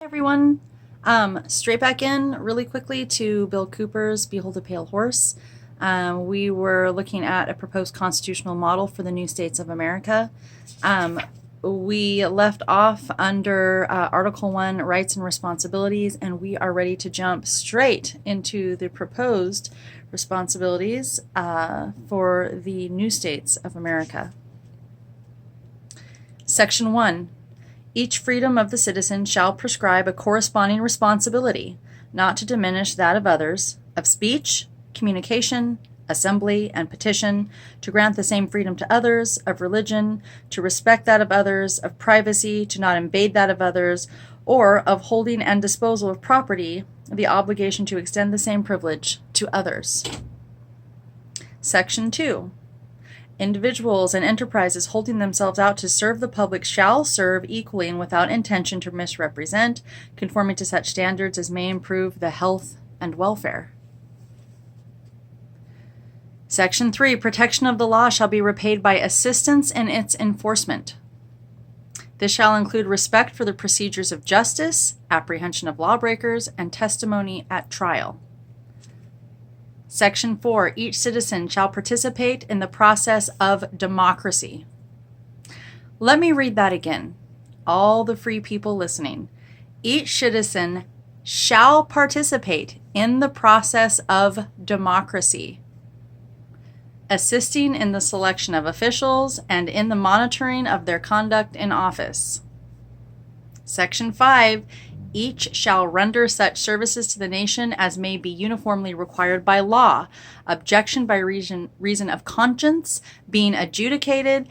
Everyone, straight back in really quickly to Bill Cooper's Behold a Pale Horse. We were looking at a proposed constitutional model for the new states of America. We left off under Article 1, Rights and Responsibilities, and we are ready to jump straight into the proposed responsibilities for the new states of America. Section 1. Each freedom of the citizen shall prescribe a corresponding responsibility, not to diminish that of others, of speech, communication, assembly, and petition, to grant the same freedom to others, of religion, to respect that of others, of privacy, to not invade that of others, or of holding and disposal of property, the obligation to extend the same privilege to others. Section 2. Individuals and enterprises holding themselves out to serve the public shall serve equally and without intention to misrepresent, conforming to such standards as may improve the health and welfare. Section 3. Protection of the law shall be repaid by assistance in its enforcement. This shall include respect for the procedures of justice, apprehension of lawbreakers, and testimony at trial. Section 4. Each citizen shall participate in the process of democracy. Let me read that again. All the free people listening. Each citizen shall participate in the process of democracy, assisting in the selection of officials and in the monitoring of their conduct in office. Section 5. Each shall render such services to the nation as may be uniformly required by law, objection by reason of conscience being adjudicated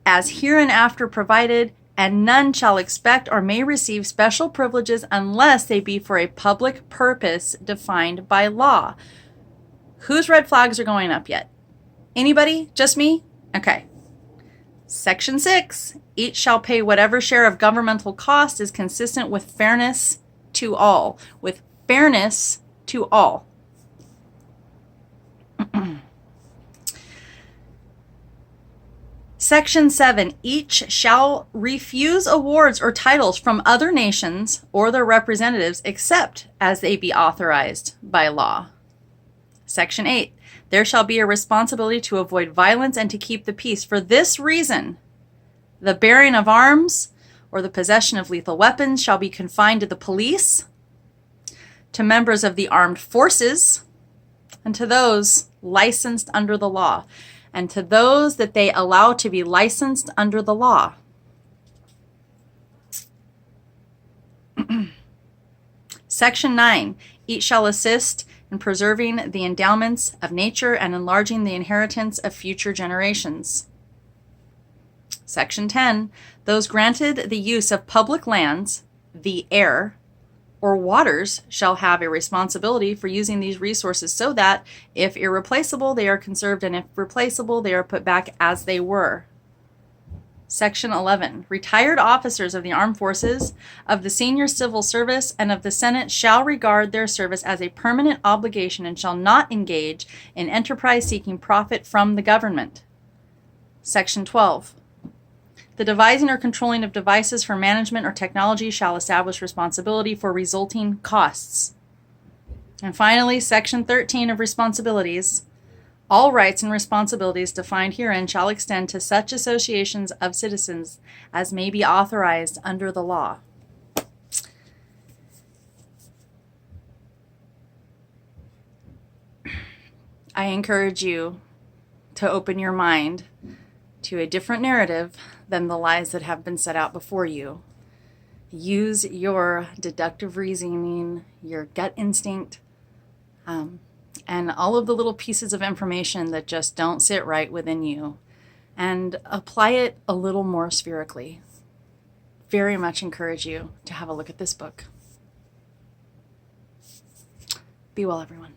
as hereinafter provided, and none shall expect or may receive special privileges unless they be for a public purpose defined by law. Whose red flags are going up yet? Anybody? Just me? Okay. Section 6. Each shall pay whatever share of governmental cost is consistent with fairness to all. With fairness to all. Section 7. Each shall refuse awards or titles from other nations or their representatives except as they be authorized by law. Section 8. There shall be a responsibility to avoid violence and to keep the peace. For this reason, the bearing of arms or the possession of lethal weapons shall be confined to the police, to members of the armed forces, and to those licensed under the law, and to those that they allow to be licensed under the law. Section 9. Each shall assist in preserving the endowments of nature and enlarging the inheritance of future generations. Section 10. Those granted the use of public lands, the air, or waters shall have a responsibility for using these resources so that, if irreplaceable, they are conserved, and if replaceable, they are put back as they were. Section 11. Retired officers of the armed forces, of the senior civil service, and of the Senate shall regard their service as a permanent obligation and shall not engage in enterprise seeking profit from the government. Section 12. The devising or controlling of devices for management or technology shall establish responsibility for resulting costs. And finally, Section 13 of responsibilities. All rights and responsibilities defined herein shall extend to such associations of citizens as may be authorized under the law. I encourage you to open your mind to a different narrative than the lies that have been set out before you. Use your deductive reasoning, your gut instinct, and all of the little pieces of information that just don't sit right within you, and apply it a little more spherically. Very much encourage you to have a look at this book. Be well, everyone.